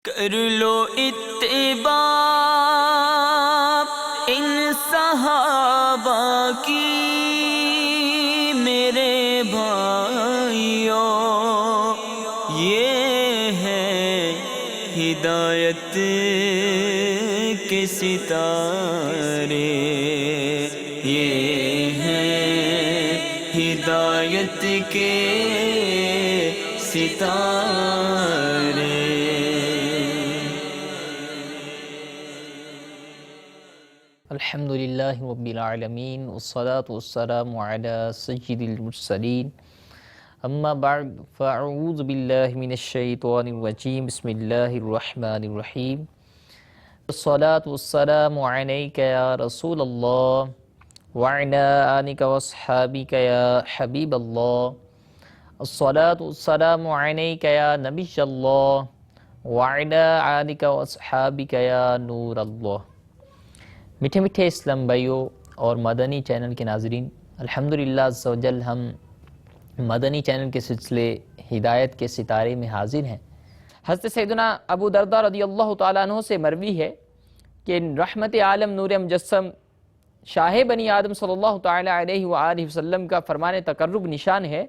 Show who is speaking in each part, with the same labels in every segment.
Speaker 1: کر لو اتباع ان صحابہ کی میرے بھائیوں، یہ ہے ہدایت کے ستارے، یہ ہیں ہدایت کے ستارے۔
Speaker 2: الحمدللہ رب العالمین والصلاة والسلام علی سید المرسلین، اما بعد فاعوذ باللہ من الشیطان الرجیم، بسم اللہ الرحمن الرحیم۔ الصلاة والسلام علیک یا رسول اللہ وعلی آلک واصحابک یا حبیب اللہ۔ الصلاة والسلام علیک یا نبی اللہ وعلی آلک واصحابک یا نور اللہ۔ میٹھے میٹھے اسلام بھائیوں اور مدنی چینل کے ناظرین، الحمدللہ عز و جل ہم مدنی چینل کے سلسلے ہدایت کے ستارے میں حاضر ہیں۔ حضرت سیدنا ابو درداء رضی اللہ تعالیٰ عنہ سے مروی ہے کہ رحمت عالم نور مجسم شاہ بنی آدم صلی اللہ تعالیٰ علیہ وآلہ وسلم کا فرمان تقرب نشان ہے،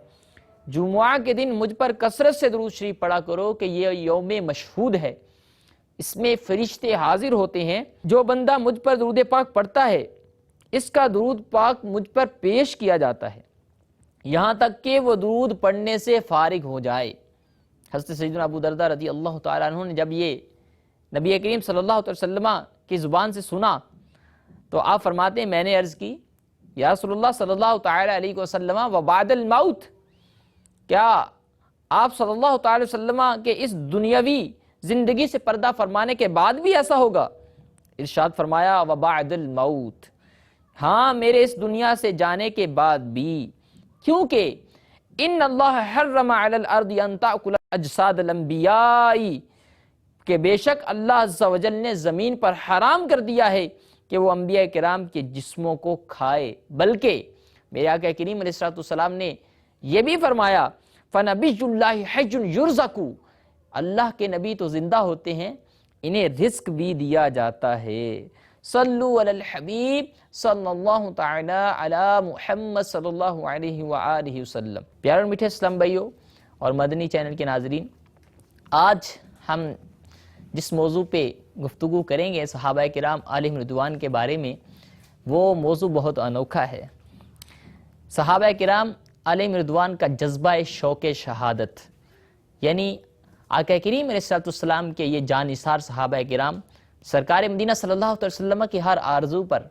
Speaker 2: جمعہ کے دن مجھ پر کثرت سے درود شریف پڑھا کرو کہ یہ یوم مشہود ہے، اس میں فرشتے حاضر ہوتے ہیں، جو بندہ مجھ پر درود پاک پڑھتا ہے اس کا درود پاک مجھ پر پیش کیا جاتا ہے یہاں تک کہ وہ درود پڑھنے سے فارغ ہو جائے۔ حضرت سیدنا ابو درداء رضی اللہ تعالیٰ عنہ نے جب یہ نبی کریم صلی اللہ علیہ وسلم کی زبان سے سنا تو آپ فرماتے ہیں، میں نے عرض کی یا رسول اللہ صلی اللہ تعالیٰ علیہ وسلم وبعد الموت، کیا آپ صلی اللہ تعالیٰ علیہ وسلم کے اس دنیاوی زندگی سے پردہ فرمانے کے بعد بھی ایسا ہوگا؟ ارشاد فرمایا وبعد الموت، ہاں میرے اس دنیا سے جانے کے بعد بھی، کیونکہ ان اللہ حرم علی الارض ان تاکل اجساد الانبیاء، کہ بے شک اللہ عز و جل نے زمین پر حرام کر دیا ہے کہ وہ انبیاء کرام کے جسموں کو کھائے، بلکہ میرے آقا کریم علیہ السلام نے یہ بھی فرمایا فنبی اللہ حج یرزق، اللہ کے نبی تو زندہ ہوتے ہیں، انہیں رزق بھی دیا جاتا ہے۔ صلو علی الحبیب صلی اللہ تعالی علی محمد صلی اللہ علیہ وآلہ وسلم۔ پیارے اور میٹھے اسلام بھائیوں اور مدنی چینل کے ناظرین، آج ہم جس موضوع پہ گفتگو کریں گے صحابہ کرام علیہم رضوان کے بارے میں، وہ موضوع بہت انوکھا ہے۔ صحابہ کرام علیہم رضوان کا جذبہ شوق شہادت، یعنی آقا کریم علیہ السلام کے یہ جانثار صحابہ کرام سرکار مدینہ صلی اللہ علیہ وسلم کی ہر آرزو پر،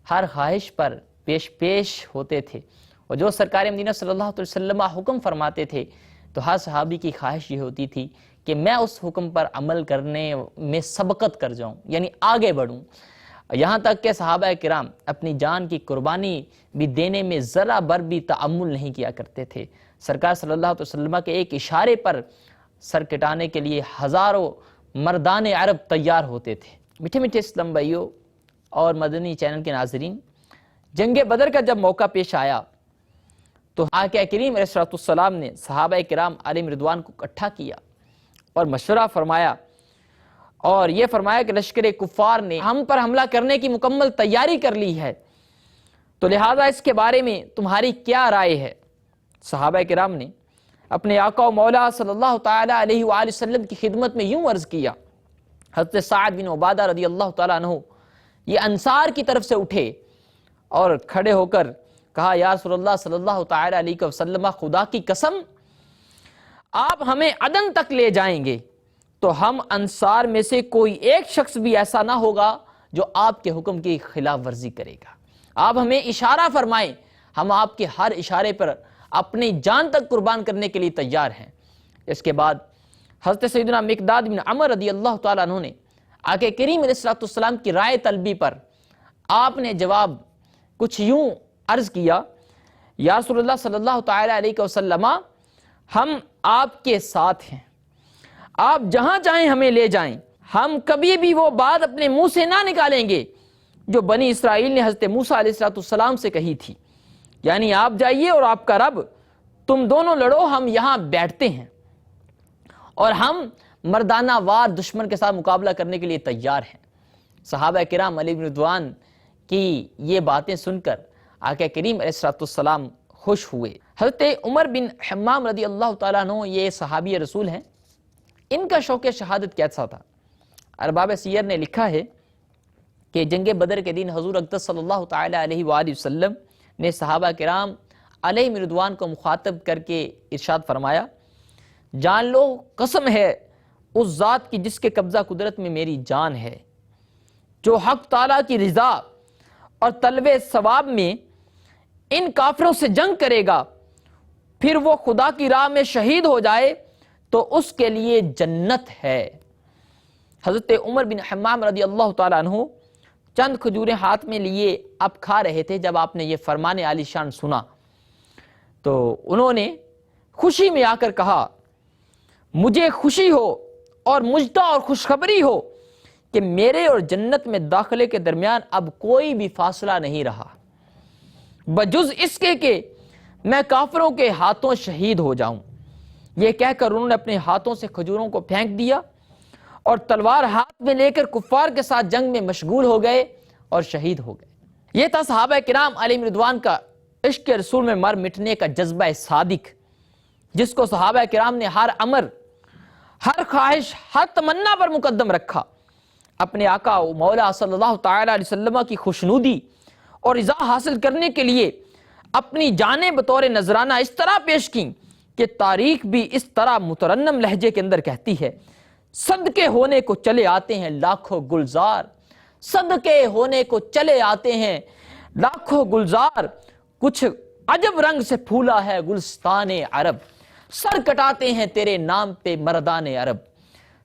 Speaker 2: ہر خواہش پر پیش ہوتے تھے، اور جو سرکار مدینہ صلی اللہ علیہ وسلم حکم فرماتے تھے تو ہر صحابی کی خواہش یہ ہوتی تھی کہ میں اس حکم پر عمل کرنے میں سبقت کر جاؤں، یعنی آگے بڑھوں، یہاں تک کہ صحابہ کرام اپنی جان کی قربانی بھی دینے میں ذرا بر بھی تأمل نہیں کیا کرتے تھے۔ سرکار صلی اللہ علیہ وسلم کے ایک اشارے پر سر کٹانے کے لیے ہزاروں مردان عرب تیار ہوتے تھے۔ میٹھے میٹھے اسلام بھائیوں اور مدنی چینل کے ناظرین، جنگ بدر کا جب موقع پیش آیا تو آقا کریم علیہ السلام نے صحابہ کرام علیہم رضوان کو اکٹھا کیا اور مشورہ فرمایا، اور یہ فرمایا کہ لشکر کفار نے ہم پر حملہ کرنے کی مکمل تیاری کر لی ہے، تو لہذا اس کے بارے میں تمہاری کیا رائے ہے؟ صحابہ کرام نے اپنے آقا و مولا صلی اللہ تعالیٰ علیہ وآلہ وسلم کی خدمت میں یوں عرض کیا۔ حضرت سعد بن عبادہ رضی اللہ تعالیٰ عنہ یہ انصار کی طرف سے اٹھے اور کھڑے ہو کر کہا، یا رسول اللہ صلی اللہ تعالیٰ علیہ وسلم، خدا کی قسم آپ ہمیں عدن تک لے جائیں گے تو ہم انصار میں سے کوئی ایک شخص بھی ایسا نہ ہوگا جو آپ کے حکم کی خلاف ورزی کرے گا، آپ ہمیں اشارہ فرمائیں، ہم آپ کے ہر اشارے پر اپنی جان تک قربان کرنے کے لیے تیار ہیں۔ اس کے بعد حضرت سیدنا مقداد بن عمر رضی اللہ تعالیٰ عنہ نے آقا کریم علیہ السلام کی رائے طلبی پر آپ نے جواب کچھ یوں عرض کیا، یا رسول اللہ صلی اللہ تعالیٰ علیہ وسلم، ہم آپ کے ساتھ ہیں، آپ جہاں چاہیں ہمیں لے جائیں، ہم کبھی بھی وہ بات اپنے منہ سے نہ نکالیں گے جو بنی اسرائیل نے حضرت موسیٰ علیہ السلام سے کہی تھی، یعنی آپ جائیے اور آپ کا رب، تم دونوں لڑو، ہم یہاں بیٹھتے ہیں اور ہم مردانہ وار دشمن کے ساتھ مقابلہ کرنے کے لیے تیار ہیں۔ صحابہ کرام علیہ رضوان کی یہ باتیں سن کر آقا کریم علیہ السلام خوش ہوئے۔ حضرت عمر بن حمام رضی اللہ تعالیٰ عنہ یہ صحابی رسول ہیں، ان کا شوق شہادت کیسا تھا؟ ارباب سیر نے لکھا ہے کہ جنگ بدر کے دن حضور اقدس صلی اللہ تعالیٰ علیہ وآلہ وسلم نے صحابہ کرام علیہ رضوان کو مخاطب کر کے ارشاد فرمایا، جان لو قسم ہے اس ذات کی جس کے قبضہ قدرت میں میری جان ہے، جو حق تعالیٰ کی رضا اور طلب ثواب میں ان کافروں سے جنگ کرے گا، پھر وہ خدا کی راہ میں شہید ہو جائے تو اس کے لیے جنت ہے۔ حضرت عمر بن حمام رضی اللہ تعالیٰ عنہ چند کھجوریں ہاتھ میں لیے اب کھا رہے تھے۔ جب آپ نے یہ فرمان عالی شان سنا تو انہوں نے خوشی میں آ کر کہا، مجھے خوشی ہو اور مجدہ اور خوشخبری ہو کہ میرے اور جنت میں داخلے کے درمیان اب کوئی بھی فاصلہ نہیں رہا، بجز اس کے کہ میں کافروں کے ہاتھوں شہید ہو جاؤں۔ یہ کہہ کر انہوں نے اپنے ہاتھوں سے کھجوروں کو پھینک دیا اور تلوار ہاتھ میں لے کر کفار کے ساتھ جنگ میں مشغول ہو گئے اور شہید ہو گئے۔ یہ تھا صحابہ کرام علیہ رضوان کا عشق رسول میں مر مٹنے کا جذبہ صادق، جس کو صحابہ کرام نے ہر امر، ہر خواہش، ہر تمنا پر مقدم رکھا۔ اپنے آقا و مولا صلی اللہ تعالیٰ علیہ وسلم کی خوشنودی اور رضا حاصل کرنے کے لیے اپنی جانیں بطور نذرانہ اس طرح پیش کی کہ تاریخ بھی اس طرح مترنم لہجے کے اندر کہتی ہے، صدقے ہونے کو چلے آتے ہیں لاکھوں گلزار، صدقے ہونے کو چلے آتے ہیں لاکھوں گلزار، کچھ عجب رنگ سے پھولا ہے گلستان عرب، سر کٹاتے ہیں تیرے نام پہ مردان عرب۔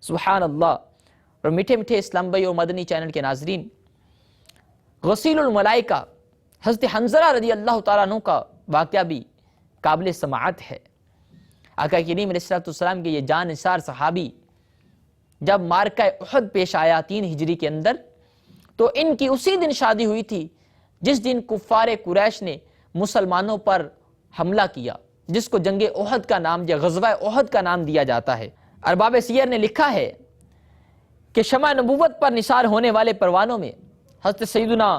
Speaker 2: سبحان اللہ۔ اور میٹھے میٹھے اسلام بھائی اور مدنی چینل کے ناظرین، غسیل الملائکہ حضرت حنظلہ رضی اللہ تعالیٰ عنہ کا واقعہ بھی قابل سماعت ہے۔ آقا کریم علیہ السلام کے یہ جان نثار صحابی جب معرکہ احد پیش آیا 3 ہجری کے اندر، تو ان کی اسی دن شادی ہوئی تھی جس دن کفار قریش نے مسلمانوں پر حملہ کیا، جس کو جنگ احد کا نام یا غزوہ احد کا نام دیا جاتا ہے۔ ارباب سیر نے لکھا ہے کہ شمع نبوت پر نثار ہونے والے پروانوں میں حضرت سیدنا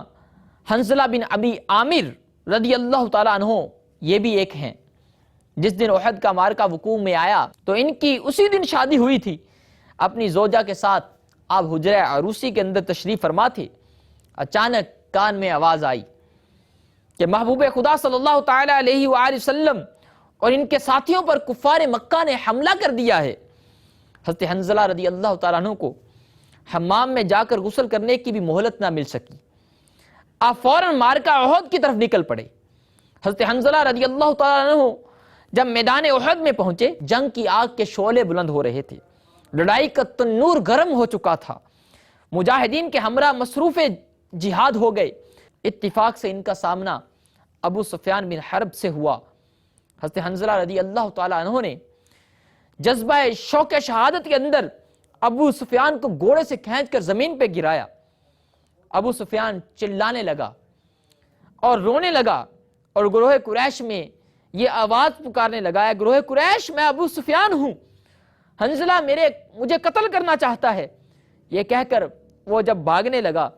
Speaker 2: حنظلہ بن ابی عامر رضی اللہ تعالیٰ عنہ یہ بھی ایک ہیں۔ جس دن احد کا معرکہ وقوع میں آیا تو ان کی اسی دن شادی ہوئی تھی۔ اپنی زوجہ کے ساتھ آپ حجرہ عروسی کے اندر تشریف فرما تھے، اچانک کان میں آواز آئی کہ محبوب خدا صلی اللہ تعالیٰ علیہ وآلہ وسلم اور ان کے ساتھیوں پر کفار مکہ نے حملہ کر دیا ہے۔ حضرت حنظلہ رضی اللہ تعالیٰ عنہ کو حمام میں جا کر غسل کرنے کی بھی مہلت نہ مل سکی، آپ فوراً معرکہ احد کی طرف نکل پڑے۔ حضرت حنظلہ رضی اللہ تعالیٰ عنہ جب میدان احد میں پہنچے، جنگ کی آگ کے شعلے بلند ہو رہے تھے، لڑائی کا تنور گرم ہو چکا تھا، مجاہدین کے ہمراہ مصروف جہاد ہو گئے۔ اتفاق سے ان کا سامنا ابو سفیان بن حرب سے ہوا۔ حضرت حنظلہ رضی اللہ تعالیٰ عنہ نے جذبہ شوق شہادت کے اندر ابو سفیان کو گھوڑے سے کھینچ کر زمین پہ گرایا۔ ابو سفیان چلانے لگا اور رونے لگا اور گروہ قریش میں یہ آواز پکارنے لگا، ہے گروہ قریش میں ابو سفیان ہوں، حنظلہ مجھے قتل کرنا چاہتا ہے۔ یہ کہہ کر وہ جب بھاگنے لگا،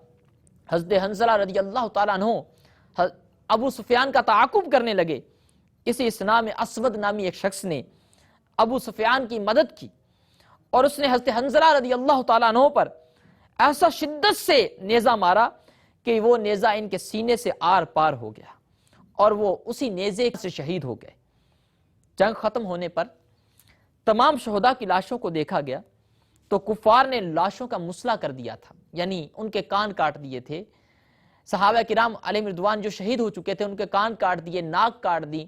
Speaker 2: حضرت حنظلہ رضی اللہ تعالیٰ عنہ ابو سفیان کا تعاقب کرنے لگے۔ اسی اسنا میں اسود نامی ایک شخص نے ابو سفیان کی مدد کی اور اس نے حضرت حنظلہ رضی اللہ تعالیٰ عنہ پر ایسا شدت سے نیزہ مارا کہ وہ نیزہ ان کے سینے سے آر پار ہو گیا اور وہ اسی نیزے سے شہید ہو گئے۔ جنگ ختم ہونے پر تمام شہداء کی لاشوں کو دیکھا گیا تو کفار نے لاشوں کا مسئلہ کر دیا تھا، یعنی ان کے کان کاٹ دیے تھے۔ صحابہ کرام علیہ رضوان جو شہید ہو چکے تھے ان کے کان کاٹ دیے، ناک کاٹ دی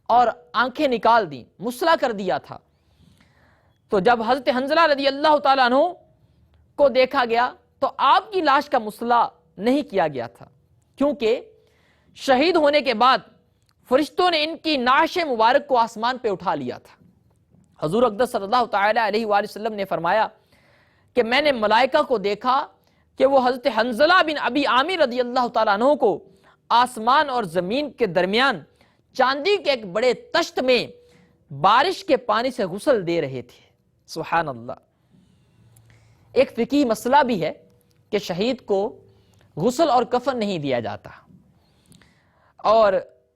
Speaker 2: اور آنکھیں نکال دی، مسئلہ کر دیا تھا۔ تو جب حضرت حنظلہ رضی اللہ تعالیٰ عنہ کو دیکھا گیا تو آپ کی لاش کا مسئلہ نہیں کیا گیا تھا، کیونکہ شہید ہونے کے بعد فرشتوں نے ان کی نعش مبارک کو آسمان پہ اٹھا لیا تھا۔ حضور اقدس صلی اللہ تعالیٰ علیہ وآلہ وسلم نے فرمایا کہ میں نے ملائکہ کو دیکھا کہ وہ حضرت حنظلہ بن ابی عامر رضی اللہ تعالیٰ عنہ کو آسمان اور زمین کے درمیان چاندی کے ایک بڑے تشت میں بارش کے پانی سے غسل دے رہے تھے۔ سبحان اللہ۔ ایک فقہی مسئلہ بھی ہے کہ شہید کو غسل اور کفن نہیں دیا جاتا، اور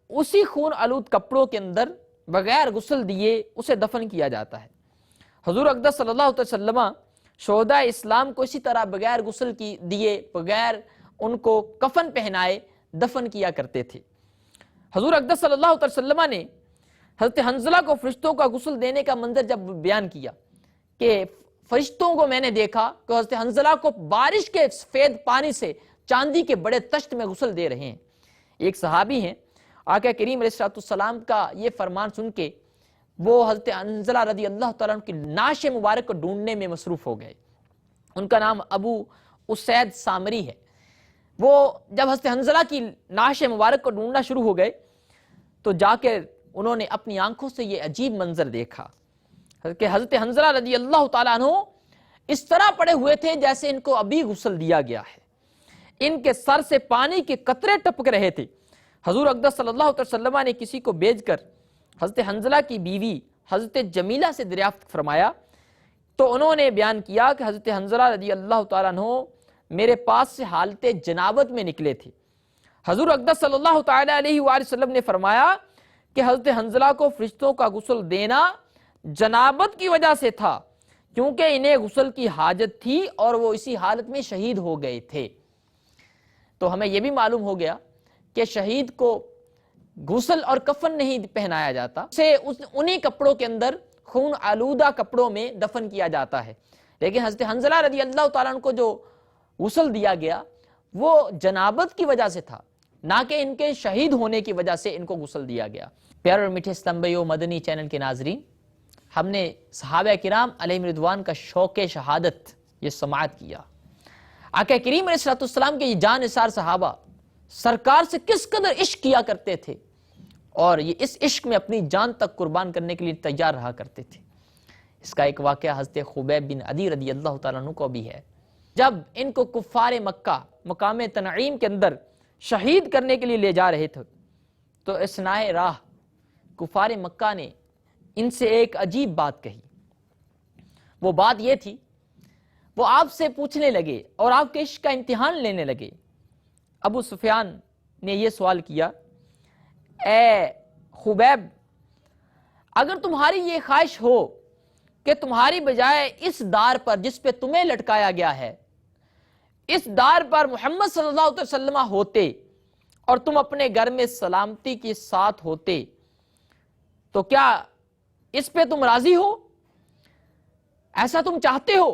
Speaker 2: اسی خون آلود کپڑوں کے اندر بغیر غسل دیے اسے دفن کیا جاتا ہے۔ حضور اقدس صلی اللہ علیہ وسلم شہداء اسلام کو اسی طرح بغیر غسل کی دیے، بغیر ان کو کفن پہنائے دفن کیا کرتے تھے۔ حضور اقدس صلی اللہ علیہ وسلم نے حضرت حنظلہ کو فرشتوں کا غسل دینے کا منظر جب بیان کیا کہ فرشتوں کو میں نے دیکھا کہ حضرت حنظلہ کو بارش کے سفید پانی سے چاندی کے بڑے تشت میں غسل دے رہے ہیں۔ ایک صحابی ہیں، آقا کریم علیہ السلام کا یہ فرمان سن کے وہ حضرت حنظلہ رضی اللہ تعالیٰ عنہ کی نعش مبارک کو ڈھونڈنے میں مصروف ہو گئے۔ ان کا نام ابو اسید سامری ہے۔ وہ جب حضرت حنظلہ کی نعش مبارک کو ڈھونڈنا شروع ہو گئے تو جا کے انہوں نے اپنی آنکھوں سے یہ عجیب منظر دیکھا کہ حضرت حنظلہ رضی اللہ تعالیٰ عنہ اس طرح پڑے ہوئے تھے جیسے ان کو ابھی غسل دیا گیا ہے، ان کے سر سے پانی کے قطرے ٹپک رہے تھے۔ حضور اقدس صلی اللہ علیہ وسلم نے کسی کو بھیج کر حضرت حنظلہ کی بیوی حضرت جمیلہ سے دریافت فرمایا تو انہوں نے بیان کیا کہ حضرت حنظلہ رضی اللہ تعالیٰ عنہ میرے پاس سے حالت جنابت میں نکلے تھے۔ حضور اقدس صلی اللہ تعالیٰ علیہ وآلہ وسلم نے فرمایا کہ حضرت حنظلہ کو فرشتوں کا غسل دینا جنابت کی وجہ سے تھا، کیونکہ انہیں غسل کی حاجت تھی اور وہ اسی حالت میں شہید ہو گئے تھے۔ تو ہمیں یہ بھی معلوم ہو گیا کہ شہید کو غسل اور کفن نہیں پہنایا جاتا، اسے انہی کپڑوں کے اندر خون آلودہ کپڑوں میں دفن کیا جاتا ہے۔ لیکن حضرت حنظلہ رضی اللہ تعالیٰ عنہ کو جو غسل دیا گیا وہ جنابت کی وجہ سے تھا، نہ کہ ان کے شہید ہونے کی وجہ سے ان کو غسل دیا گیا۔ پیارے اور میٹھے اسلام بھائیو، مدنی چینل کے ناظرین، ہم نے صحابہ کرام علیہم رضوان کا شوق شہادت یہ سماعت کیا۔ آقا کریم علیہ السلام کے یہ جان نثار صحابہ سرکار سے کس قدر عشق کیا کرتے تھے، اور یہ اس عشق میں اپنی جان تک قربان کرنے کے لیے تیار رہا کرتے تھے۔ اس کا ایک واقعہ حضرت خبیب بن عدی رضی اللہ تعالیٰ عنہ کو بھی ہے۔ جب ان کو کفار مکہ مقام تنعیم کے اندر شہید کرنے کے لیے لے جا رہے تھے تو اثناء راہ کفار مکہ نے ان سے ایک عجیب بات کہی۔ وہ بات یہ تھی، وہ آپ سے پوچھنے لگے اور آپ کے عشق کا امتحان لینے لگے۔ ابو سفیان نے یہ سوال کیا، اے خبیب، اگر تمہاری یہ خواہش ہو کہ تمہاری بجائے اس دار پر جس پہ تمہیں لٹکایا گیا ہے، اس دار پر محمد صلی اللہ علیہ وسلم ہوتے اور تم اپنے گھر میں سلامتی کے ساتھ ہوتے تو کیا اس پہ تم راضی ہو؟ ایسا تم چاہتے ہو؟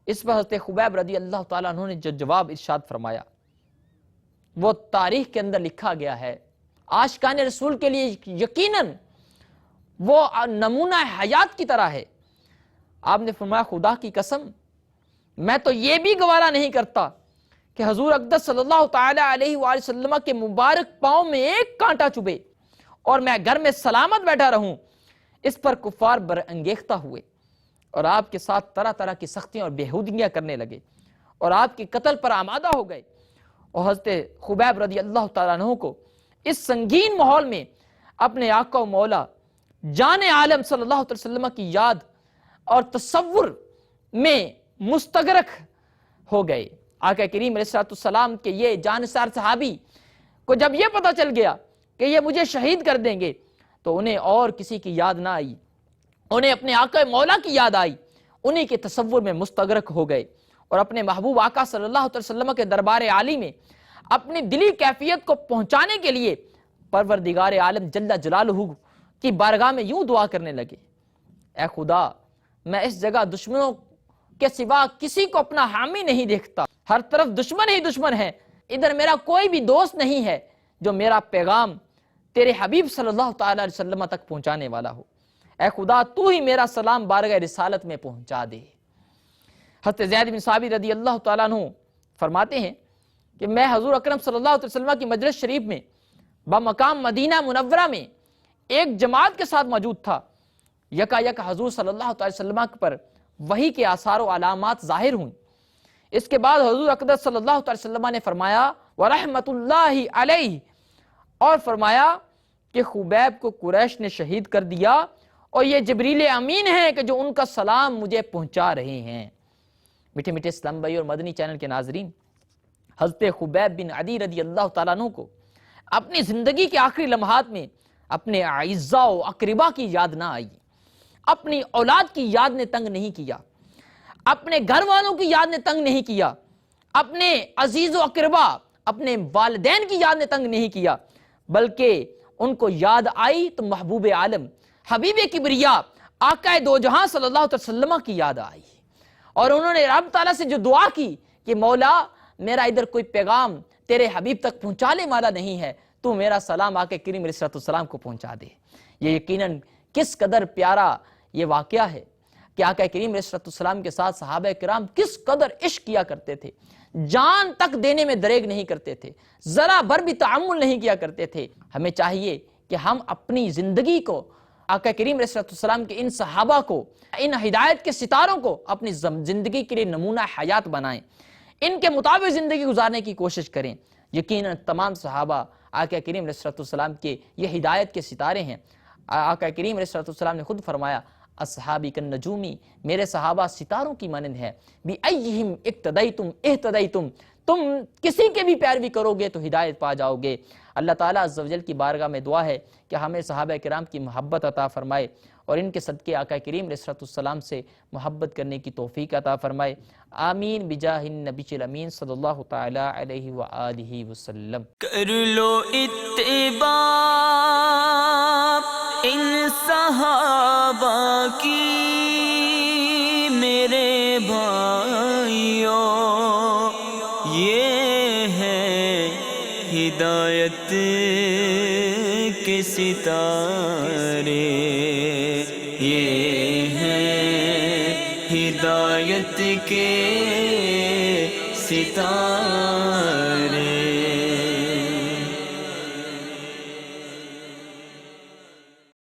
Speaker 2: اس پر حضرت خبیب رضی اللہ تعالیٰ عنہ نے جو جواب ارشاد فرمایا وہ تاریخ کے اندر لکھا گیا ہے۔ عاشقان رسول کے لیے یقیناً وہ نمونہ حیات کی طرح ہے۔ آپ نے فرمایا، خدا کی قسم میں تو یہ بھی گوارا نہیں کرتا کہ حضور اقدس صلی اللہ تعالیٰ علیہ وآلہ وسلم کے مبارک پاؤں میں ایک کانٹا چبھے اور میں گھر میں سلامت بیٹھا رہوں۔ اس پر کفار برانگیختہ ہوئے اور آپ کے ساتھ طرح طرح کی سختیاں اور بےہودگیاں کرنے لگے اور آپ کے قتل پر آمادہ ہو گئے۔ اور حضرت خبیب رضی اللہ تعالیٰ عنہ کو اس سنگین ماحول میں اپنے آقا و مولا جان عالم صلی اللہ علیہ وسلم کی یاد اور تصور میں مستغرق ہو گئے۔ آقا کریم علیہ السلام کے یہ جانثار صحابی کو جب یہ پتہ چل گیا کہ یہ مجھے شہید کر دیں گے تو انہیں اور کسی کی یاد نہ آئی، انہیں اپنے آقا مولا کی یاد آئی، انہیں کے تصور میں مستغرق ہو گئے اور اپنے محبوب آقا صلی اللہ علیہ وسلم کے دربار عالی میں اپنی دلی کیفیت کو پہنچانے کے لیے پروردگار عالم جل جلالہ کی بارگاہ میں یوں دعا کرنے لگے، اے خدا، میں اس جگہ دشمنوں کے سوا کسی کو اپنا حامی نہیں دیکھتا، ہر طرف دشمن ہی دشمن ہے، ادھر میرا کوئی بھی دوست نہیں ہے جو میرا پیغام تیرے حبیب صلی اللہ تعالیٰ علیہ وسلم تک پہنچانے والا ہو، اے خدا تو ہی میرا سلام بارگاہ رسالت میں پہنچا دے۔ حضرت زید بن ثابت رضی اللہ تعالیٰ عنہ فرماتے ہیں کہ میں حضور اکرم صلی اللہ علیہ وسلم کی مجلس شریف میں بمقام مدینہ منورہ میں ایک جماعت کے ساتھ موجود تھا۔ یکا یک حضور صلی اللہ علیہ وسلم پر وحی کے آثار و علامات ظاہر ہوئیں۔ اس کے بعد حضور اقدس صلی اللہ علیہ وسلم نے فرمایا وَرَحْمَةُ اللَّهِ عَلَيْهِ، اور فرمایا کہ خبیب کو قریش نے شہید کر دیا اور یہ جبریل امین ہیں کہ جو ان کا سلام مجھے پہنچا رہے ہیں۔ میٹھے میٹھے اسلام بھائی اور مدنی چینل کے ناظرین، حضرت خبیب بن عدی رضی اللہ تعالیٰ عنہ کو اپنی زندگی کے آخری لمحات میں اپنے اعزاء و اقربا کی یاد نہ آئی، اپنی اولاد کی یاد نے تنگ نہیں کیا، اپنے گھر والوں کی یاد نے تنگ نہیں کیا، اپنے عزیز و اقربا، اپنے والدین کی یاد نے تنگ نہیں کیا، بلکہ ان کو یاد آئی تو محبوب عالم حبیب کبریا آقا دو جہاں صلی اللہ علیہ وسلم کی یاد آئی، اور انہوں نے رب تعالیٰ سے جو دعا کی کہ مولا میرا ادھر کوئی پیغام تیرے حبیب تک پہنچانے والا نہیں ہے، تو میرا سلام آقا کریم علیہ السلام کو پہنچا دے۔ یہ یقیناً کس قدر پیارا یہ واقعہ ہے کہ آقا کریم علیہ السلام کے ساتھ صحابہ کرام کس قدر عشق کیا کرتے تھے، جان تک دینے میں دریغ نہیں کرتے تھے، ذرا بھر بھی تعمل نہیں کیا کرتے تھے۔ ہمیں چاہیے کہ ہم اپنی زندگی کو آقا کریم علیہ السلام کے ان صحابہ کو، ان ہدایت کے ستاروں کو اپنی زندگی کے لیے نمونہ حیات بنائیں، ان کے مطابق زندگی گزارنے کی کوشش کریں۔ یقیناً تمام صحابہ آقا کریم علیہ السلام کے یہ ہدایت کے ستارے ہیں۔ آقا کریم علیہ السلام نے خود فرمایا اصحابی کالنجومی، میرے صحابہ ستاروں کی مانند ہے، بِأَيِّهِمْ اقتدیتم اہتدیتم، تم کسی کے بھی پیروی کرو گے تو ہدایت پا جاؤ گے۔ اللہ تعالیٰ عز و جل کی بارگاہ میں دعا ہے کہ ہمیں صحابہ کرام کی محبت عطا فرمائے اور ان کے صدقے آقا کریم علیہ السلام سے محبت کرنے کی توفیق عطا فرمائے۔ آمین بجاہ النبی الامین صلی اللہ تعالی علیہ وآلہ وسلم۔
Speaker 1: کر لو اتباع ان صحابہ کی میرے بھائیوں، یہ ہے ہدایت کے ستارے، یہ ہے ہدایت کے ستارے۔